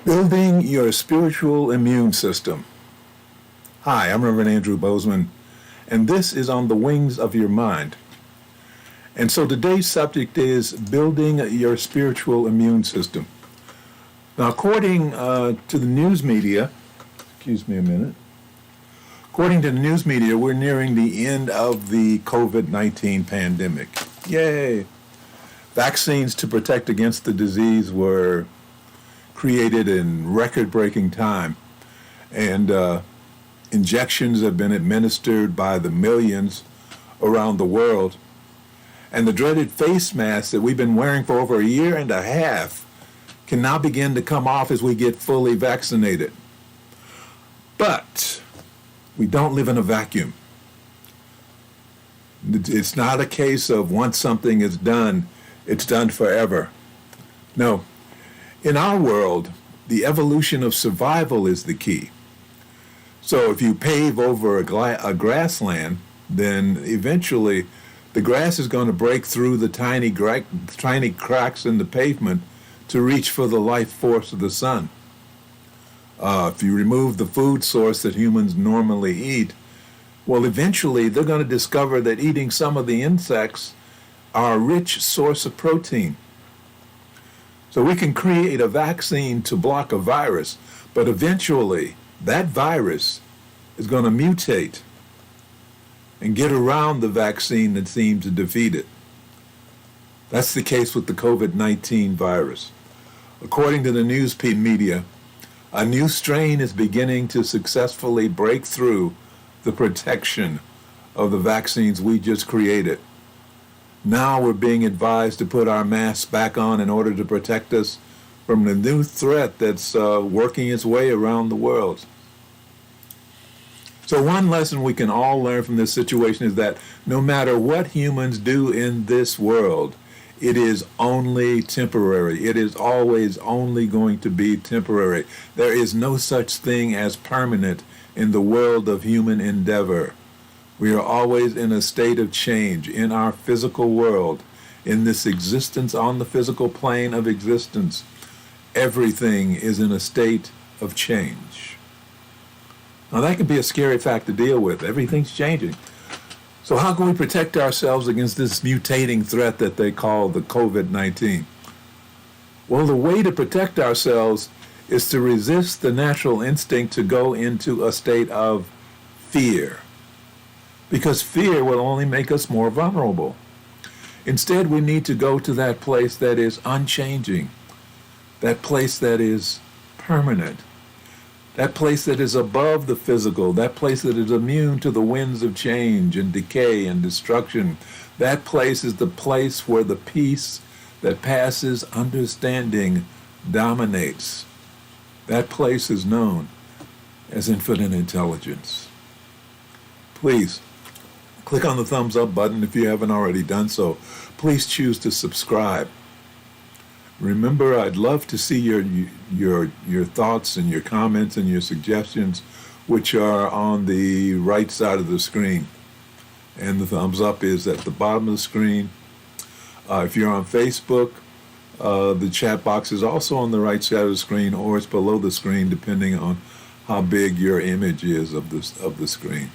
Building your spiritual immune system. Hi, I'm Reverend Andrew Bozeman, and this is On the Wings of Your Mind. And so today's subject is building your spiritual immune system. Now, according to the news media, excuse me a minute, according to the news media, we're nearing the end of the COVID-19 pandemic. Yay! Vaccines to protect against the disease were created in record-breaking time, and injections have been administered by the millions around the world. And the dreaded face mask that we've been wearing for over a year and a half can now begin to come off as we get fully vaccinated. But we don't live in a vacuum. It's not a case of once something is done, it's done forever. No. In our world, the evolution of survival is the key. So if you pave over a grassland, then eventually the grass is going to break through the tiny cracks in the pavement to reach for the life force of the sun. If you remove the food source that humans normally eat, well, eventually they're going to discover that eating some of the insects are a rich source of protein. So we can create a vaccine to block a virus, but eventually that virus is going to mutate and get around the vaccine that seems to defeat it. That's the case with the COVID-19 virus. According to the news media, a new strain is beginning to successfully break through the protection of the vaccines we just created. Now we're being advised to put our masks back on in order to protect us from the new threat that's working its way around the world. So one lesson we can all learn from this situation is that no matter what humans do in this world, it is only temporary. It is always only going to be temporary. There is no such thing as permanent in the world of human endeavor. We are always in a state of change in our physical world, in this existence on the physical plane of existence. Everything is in a state of change. Now that can be a scary fact to deal with. Everything's changing. So how can we protect ourselves against this mutating threat that they call the COVID-19? Well, the way to protect ourselves is to resist the natural instinct to go into a state of fear, because fear will only make us more vulnerable. Instead, we need to go to that place that is unchanging, that place that is permanent, that place that is above the physical, that place that is immune to the winds of change and decay and destruction. That place is the place where the peace that passes understanding dominates. That place is known as infinite intelligence. Please, click on the thumbs up button if you haven't already done so. Please choose to subscribe. Remember, I'd love to see your thoughts and your comments and your suggestions, which are on the right side of the screen. And the thumbs up is at the bottom of the screen. If you're on Facebook, the chat box is also on the right side of the screen, or it's below the screen, depending on how big your image is of the screen.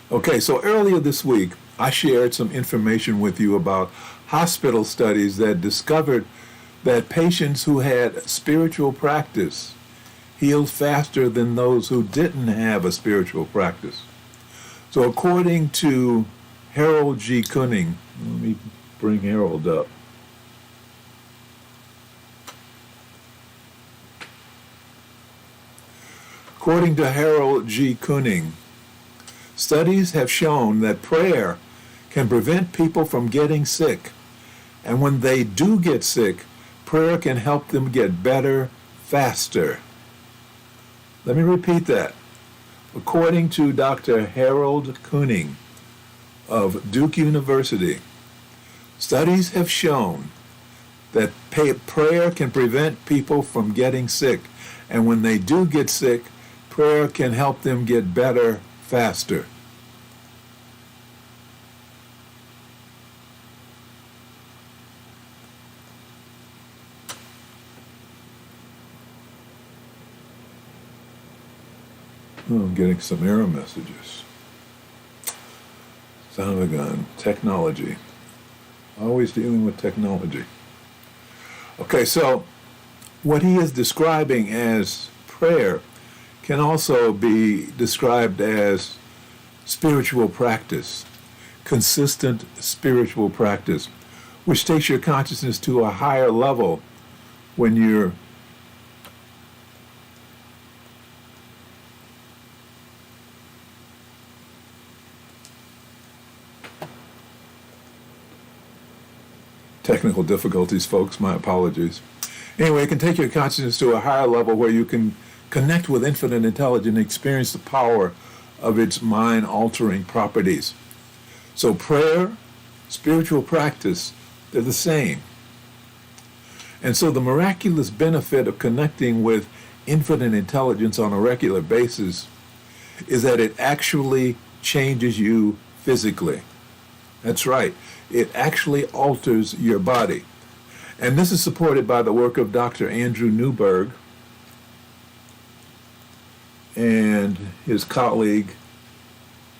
Okay, so earlier this week, I shared some information with you about hospital studies that discovered that patients who had spiritual practice healed faster than those who didn't have a spiritual practice. So according to Harold G. Kuning, let me bring Harold up. According to Harold G. Kuning, studies have shown that prayer can prevent people from getting sick. And when they do get sick, prayer can help them get better faster. Let me repeat that. According to Dr. Harold Kuning of Duke University, studies have shown that prayer can prevent people from getting sick. And when they do get sick, prayer can help them get better faster. Oh, I'm getting some error messages. Son of a gun. Technology. Always dealing with technology. Okay, so what he is describing as prayer can also be described as spiritual practice, consistent spiritual practice, which takes your consciousness to a higher level when you're technical difficulties, folks, my apologies. Anyway, it can take your consciousness to a higher level where you can connect with infinite intelligence and experience the power of its mind-altering properties. So prayer, spiritual practice, they're the same. And so the miraculous benefit of connecting with infinite intelligence on a regular basis is that it actually changes you physically. That's right. It actually alters your body. And this is supported by the work of Dr. Andrew Newberg and his colleague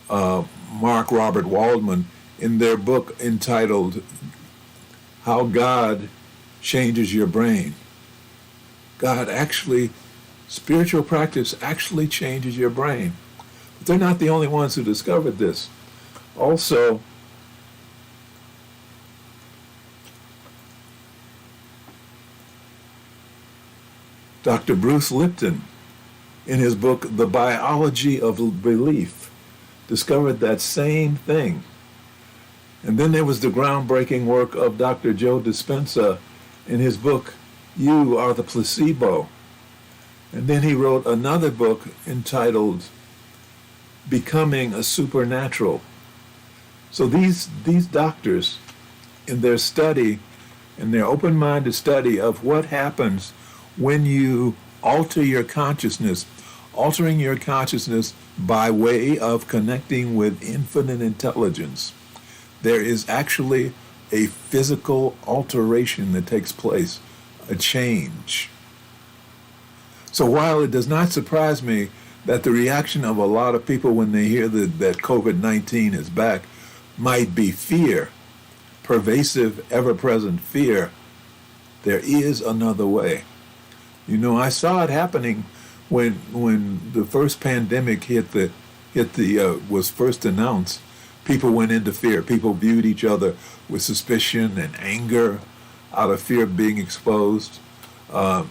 Mark Robert Waldman in their book entitled How God Changes Your Brain. Spiritual practice actually changes your brain. But they're not the only ones who discovered this. Also, Dr. Bruce Lipton, in his book, The Biology of Belief, discovered that same thing. And then there was the groundbreaking work of Dr. Joe Dispenza in his book, You Are the Placebo. And then he wrote another book entitled Becoming a Supernatural. So these doctors, in their study, in their open-minded study of what happens when you alter your consciousness, altering your consciousness by way of connecting with infinite intelligence, there is actually a physical alteration that takes place, a change. So while it does not surprise me that the reaction of a lot of people when they hear that COVID-19 is back might be fear, pervasive, ever-present fear, there is another way. You know, I saw it happening when the first pandemic was first announced. People went into fear. People viewed each other with suspicion and anger out of fear of being exposed. And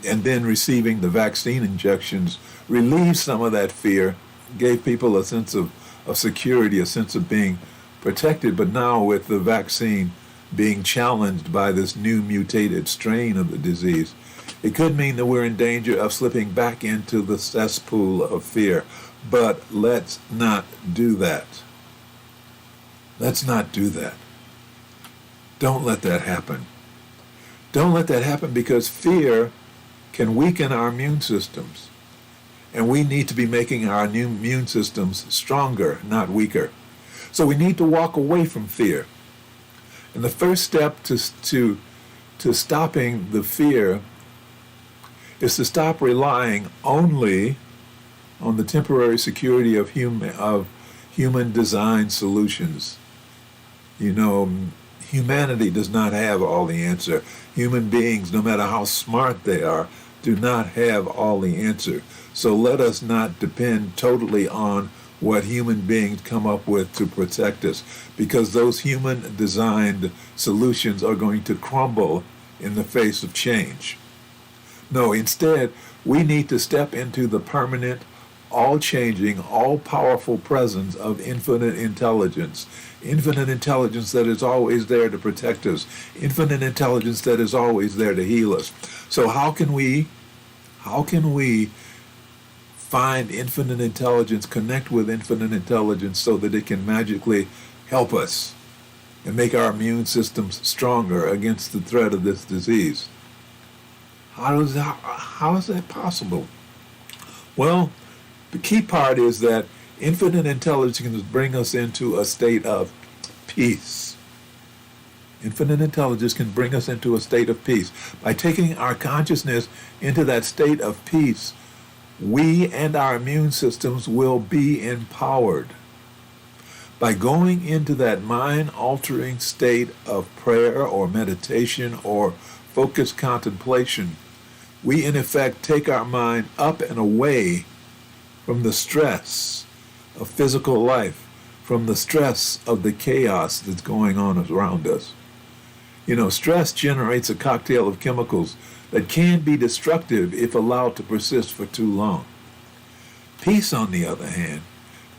then receiving the vaccine injections relieved some of that fear, gave people a sense of security, a sense of being protected. But now with the vaccine being challenged by this new mutated strain of the disease, it could mean that we're in danger of slipping back into the cesspool of fear. But let's not do that. Let's not do that. Don't let that happen. Don't let that happen, because fear can weaken our immune systems. And we need to be making our new immune systems stronger, not weaker. So we need to walk away from fear. And the first step to stopping the fear is to stop relying only on the temporary security of human design solutions. You know, humanity does not have all the answer. Human beings, no matter how smart they are, do not have all the answer. So let us not depend totally on what human beings come up with to protect us, because those human designed solutions are going to crumble in the face of change. No, instead, we need to step into the permanent, all-changing, all-powerful presence of infinite intelligence that is always there to protect us, infinite intelligence that is always there to heal us. So how can we find infinite intelligence, connect with infinite intelligence so that it can magically help us and make our immune systems stronger against the threat of this disease? How is that possible? Well, the key part is that infinite intelligence can bring us into a state of peace. Infinite intelligence can bring us into a state of peace. By taking our consciousness into that state of peace, we and our immune systems will be empowered. By going into that mind-altering state of prayer or meditation or focused contemplation, we in effect take our mind up and away from the stress of physical life, from the stress of the chaos that's going on around us. You know, stress generates a cocktail of chemicals that can be destructive if allowed to persist for too long. Peace, on the other hand,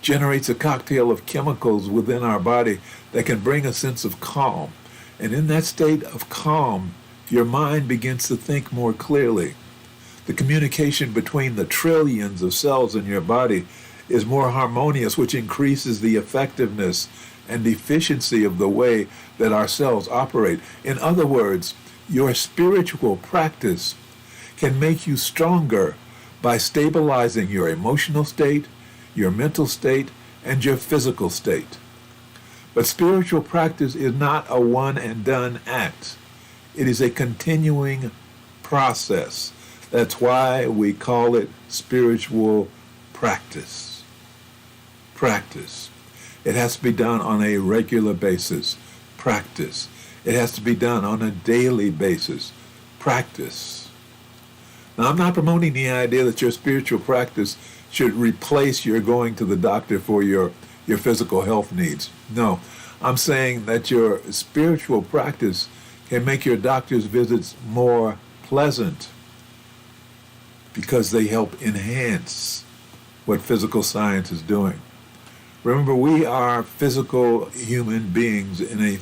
generates a cocktail of chemicals within our body that can bring a sense of calm. And in that state of calm, your mind begins to think more clearly. The communication between the trillions of cells in your body is more harmonious, which increases the effectiveness and efficiency of the way that our cells operate. In other words, your spiritual practice can make you stronger by stabilizing your emotional state, your mental state, and your physical state. But spiritual practice is not a one and done act. It is a continuing process. That's why we call it spiritual practice. Practice. It has to be done on a regular basis. Practice. It has to be done on a daily basis. Practice. Now, I'm not promoting the idea that your spiritual practice should replace your going to the doctor for your physical health needs. No, I'm saying that your spiritual practice can make your doctor's visits more pleasant because they help enhance what physical science is doing. Remember, we are human beings in a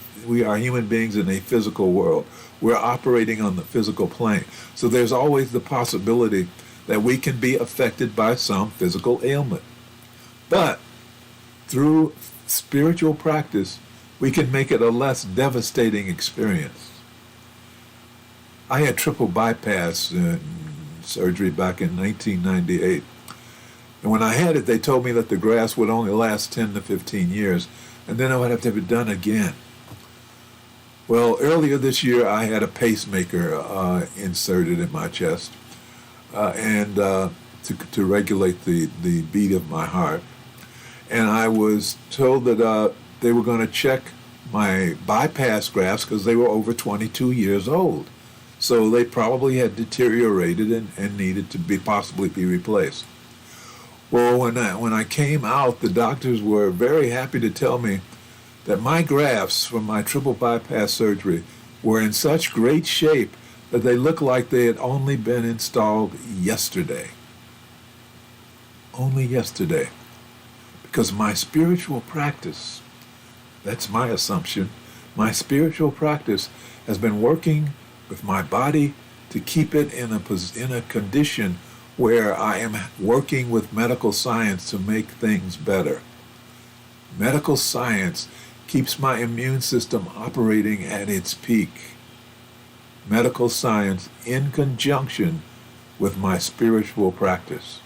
physical world. We're operating on the physical plane. So there's always the possibility that we can be affected by some physical ailment. But through spiritual practice, we can make it a less devastating experience. I had triple bypass surgery back in 1998. And when I had it, they told me that the grafts would only last 10 to 15 years, and then I would have to have it done again. Well, earlier this year, I had a pacemaker inserted in my chest, and to regulate the beat of my heart. And I was told that they were going to check my bypass grafts because they were over 22 years old. So they probably had deteriorated and needed to possibly be replaced. Well, when I came out, the doctors were very happy to tell me that my grafts from my triple bypass surgery were in such great shape that they looked like they had only been installed yesterday. Only yesterday. Because my spiritual practice, that's my assumption, my spiritual practice has been working with my body to keep it in a condition where I am working with medical science to make things better. Medical science keeps my immune system operating at its peak. Medical science in conjunction with my spiritual practice.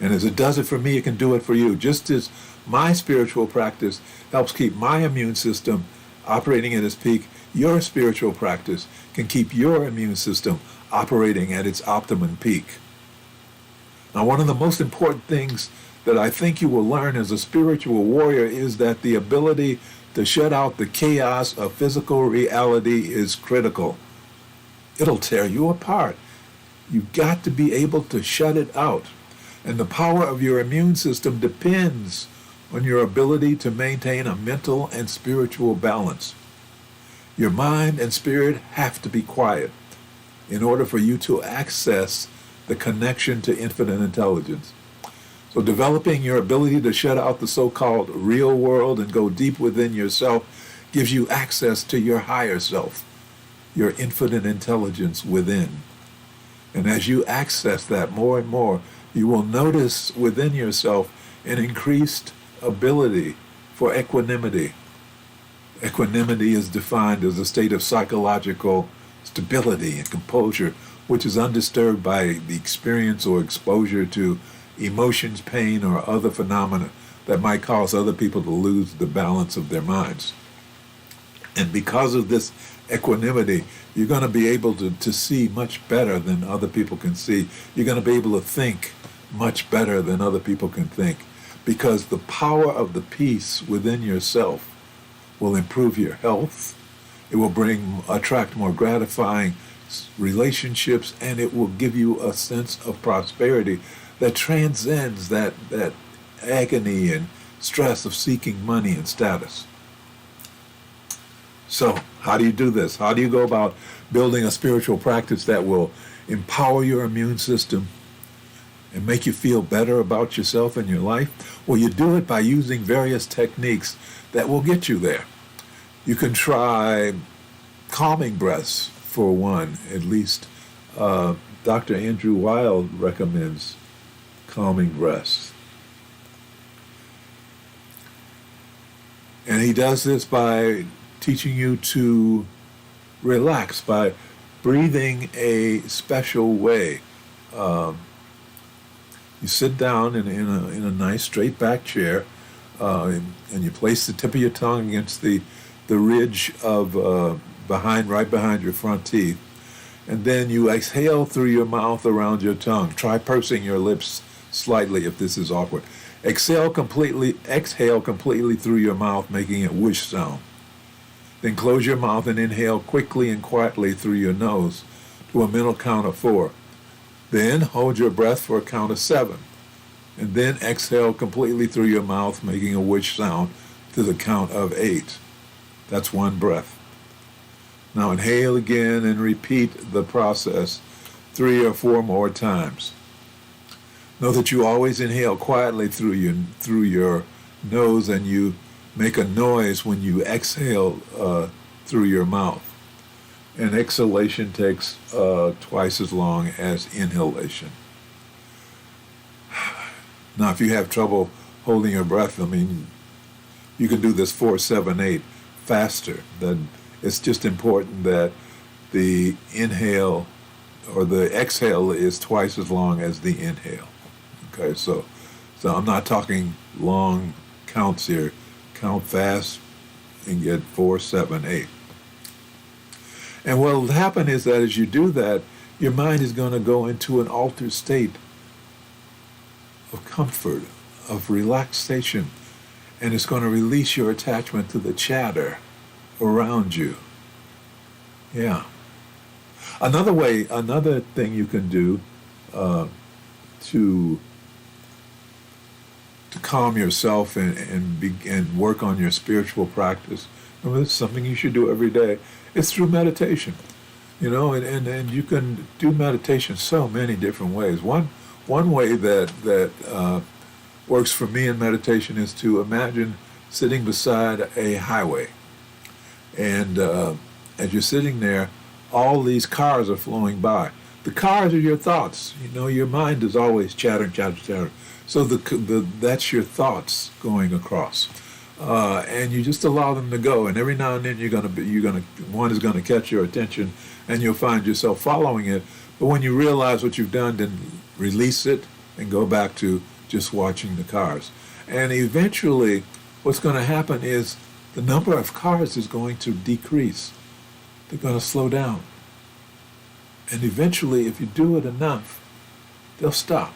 And as it does it for me, it can do it for you. Just as my spiritual practice helps keep my immune system operating at its peak, your spiritual practice can keep your immune system operating at its optimum peak. Now, one of the most important things that I think you will learn as a spiritual warrior is that the ability to shut out the chaos of physical reality is critical. It'll tear you apart. You've got to be able to shut it out. And the power of your immune system depends on your ability to maintain a mental and spiritual balance. Your mind and spirit have to be quiet in order for you to access the connection to infinite intelligence. So developing your ability to shut out the so-called real world and go deep within yourself gives you access to your higher self, your infinite intelligence within. And as you access that more and more, you will notice within yourself an increased ability for equanimity. Equanimity is defined as a state of psychological stability and composure, which is undisturbed by the experience or exposure to emotions, pain, or other phenomena that might cause other people to lose the balance of their minds. And because of this equanimity, you're going to be able to see much better than other people can see. You're going to be able to think much better than other people can think, because the power of the peace within yourself will improve your health. It will attract more gratifying relationships, and it will give you a sense of prosperity that transcends that agony and stress of seeking money and status. So, how do you do this? How do you go about building a spiritual practice that will empower your immune system and make you feel better about yourself and your life? Well, you do it by using various techniques that will get you there. You can try calming breaths for one, at least. Dr. Andrew Weil recommends calming breaths. And he does this by teaching you to relax by breathing a special way. You sit down in a nice straight back chair, and you place the tip of your tongue against the ridge of right behind your front teeth, and then you exhale through your mouth around your tongue. Try pursing your lips slightly if this is awkward. Exhale completely through your mouth, making a whoosh sound. Then close your mouth and inhale quickly and quietly through your nose to a mental count of 4. Then hold your breath for a count of 7. And then exhale completely through your mouth, making a whoosh sound to the count of 8. That's one breath. Now inhale again and repeat the process 3 or 4 more times. Know that you always inhale quietly through your nose, and you make a noise when you exhale through your mouth. And exhalation takes twice as long as inhalation. Now, if you have trouble holding your breath, you can do this 4, 7, 8 faster. Then it's just important that the inhale or the exhale is twice as long as the inhale. Okay, so I'm not talking long counts here. Count fast and get 4, 7, 8. And what will happen is that as you do that, your mind is going to go into an altered state of comfort, of relaxation, and it's going to release your attachment to the chatter around you. Yeah. Another thing you can do to calm yourself and work on your spiritual practice. Remember, this is something you should do every day. It's through meditation, and you can do meditation so many different ways. One way that works for me in meditation is to imagine sitting beside a highway, and as you're sitting there, all these cars are flowing by. The cars are your thoughts. Your mind is always chattering. So that's your thoughts going across, and you just allow them to go. And every now and then one is gonna catch your attention, and you'll find yourself following it. But when you realize what you've done, then release it and go back to just watching the cars. And eventually, what's going to happen is the number of cars is going to decrease. They're going to slow down. And eventually, if you do it enough, they'll stop.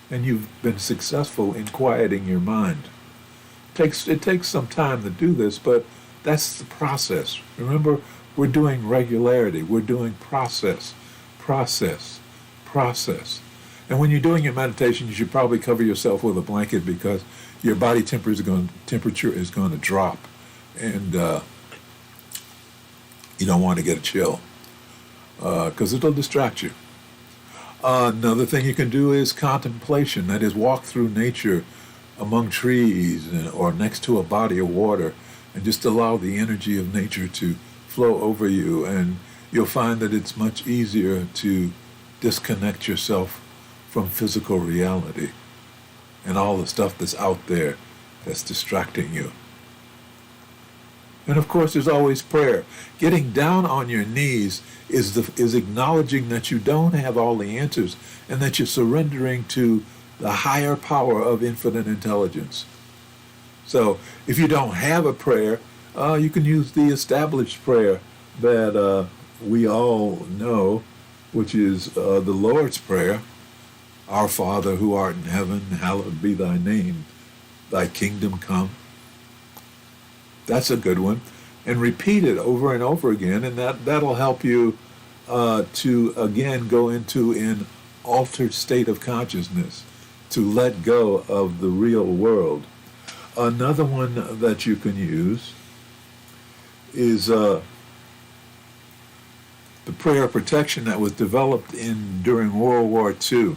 And you've been successful in quieting your mind. It takes some time to do this, but that's the process. Remember, we're doing regularity. We're doing process. And when you're doing your meditation, you should probably cover yourself with a blanket, because your body temperature is going to drop, and you don't want to get a chill, because it'll distract you. Another thing you can do is contemplation. That is, walk through nature among trees or next to a body of water, and just allow the energy of nature to flow over you, and you'll find that it's much easier to disconnect yourself from physical reality and all the stuff that's out there that's distracting you. And of course, there's always prayer. Getting down on your knees is acknowledging that you don't have all the answers, and that you're surrendering to the higher power of infinite intelligence. So if you don't have a prayer, You can use the established prayer that we all know, which is the Lord's Prayer. Our Father who art in heaven, hallowed be thy name. Thy kingdom come. That's a good one. And repeat it over and over again, and that'll help you to, again, go into an altered state of consciousness, to let go of the real world. Another one that you can use is the prayer of protection that was developed during World War II.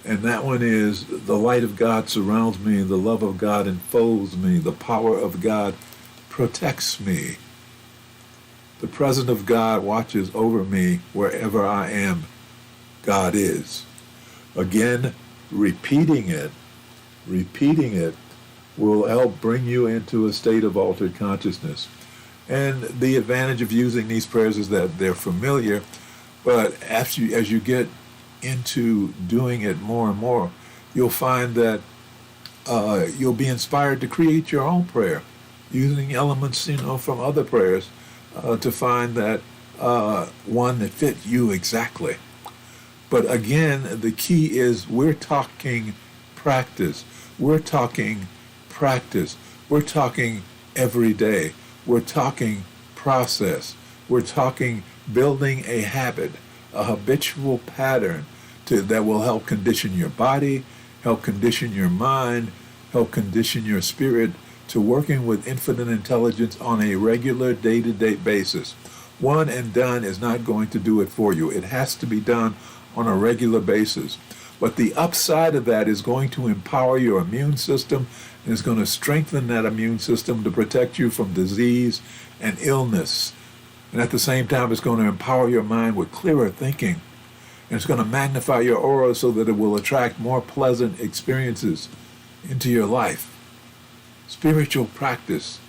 And that one is, the light of God surrounds me, the love of God enfolds me, the power of God protects me. The presence of God watches over me wherever I am. God is. Again, repeating it will help bring you into a state of altered consciousness. And the advantage of using these prayers is that they're familiar, but as you get into doing it more and more, you'll find that you'll be inspired to create your own prayer, using elements, from other prayers, to find that one that fits you exactly. But again, the key is we're talking practice. We're talking practice. We're talking every day. We're talking process. We're talking building a habit, a habitual pattern that will help condition your body, help condition your mind, help condition your spirit to working with infinite intelligence on a regular day-to-day basis. One and done is not going to do it for you. It has to be done on a regular basis. But the upside of that is going to empower your immune system, and is going to strengthen that immune system to protect you from disease and illness. And at the same time, it's going to empower your mind with clearer thinking. And it's going to magnify your aura so that it will attract more pleasant experiences into your life. Spiritual practice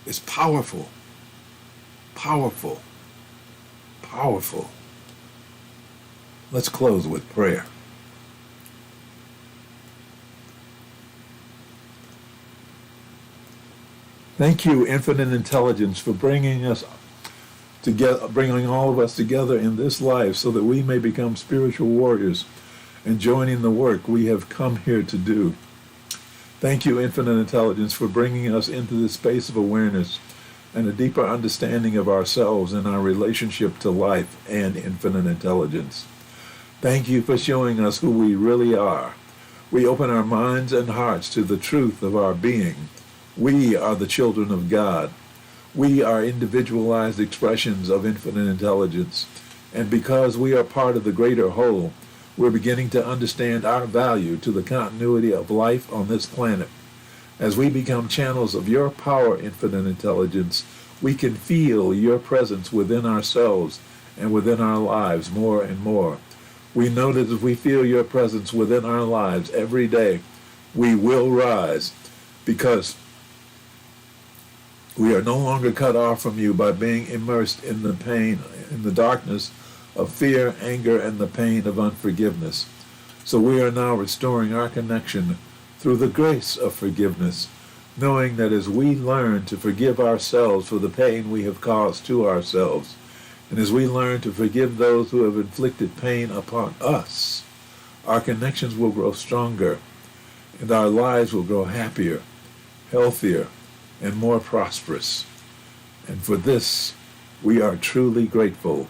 is powerful. Powerful. Powerful. Let's close with prayer. Thank you, Infinite Intelligence, for bringing us together, bringing all of us together in this life so that we may become spiritual warriors and joining the work we have come here to do. Thank you, Infinite Intelligence, for bringing us into this space of awareness and a deeper understanding of ourselves and our relationship to life and infinite intelligence. Thank you for showing us who we really are. We open our minds and hearts to the truth of our being. We are the children of God. We are individualized expressions of infinite intelligence. And because we are part of the greater whole, we're beginning to understand our value to the continuity of life on this planet. As we become channels of your power, infinite intelligence, we can feel your presence within ourselves and within our lives more and more. We know that if we feel your presence within our lives every day, we will rise, because we are no longer cut off from you by being immersed in the pain, in the darkness of fear, anger, and the pain of unforgiveness. So we are now restoring our connection through the grace of forgiveness, knowing that as we learn to forgive ourselves for the pain we have caused to ourselves, and as we learn to forgive those who have inflicted pain upon us, our connections will grow stronger, and our lives will grow happier, healthier, and more prosperous. And for this, we are truly grateful.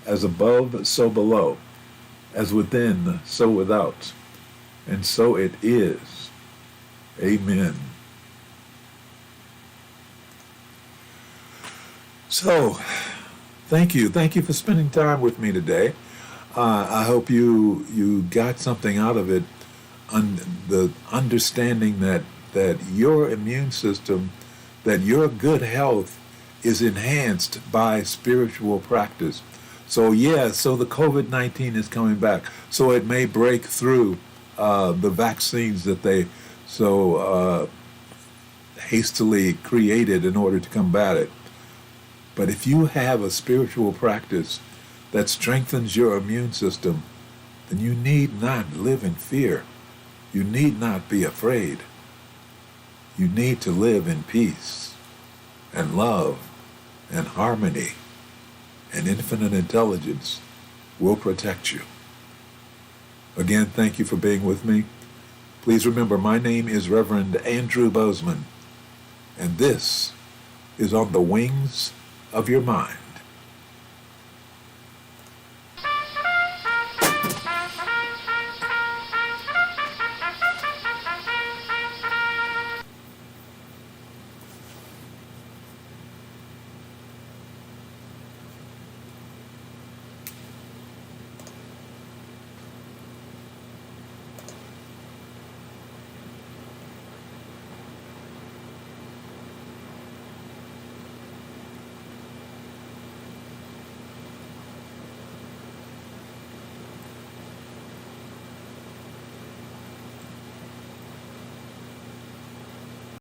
As above, so below. As within, so without. And so it is. Amen. So, thank you. Thank you for spending time with me today. I hope you got something out of it, the understanding that your immune system, that your good health is enhanced by spiritual practice. So so the COVID-19 is coming back. So it may break through the vaccines that they so hastily created in order to combat it. But if you have a spiritual practice that strengthens your immune system, then you need not live in fear. You need not be afraid. You need to live in peace. and love and harmony and infinite intelligence will protect you. Again, thank you for being with me. Please remember, my name is Reverend Andrew Bozeman, and this is On the Wings of Your Mind.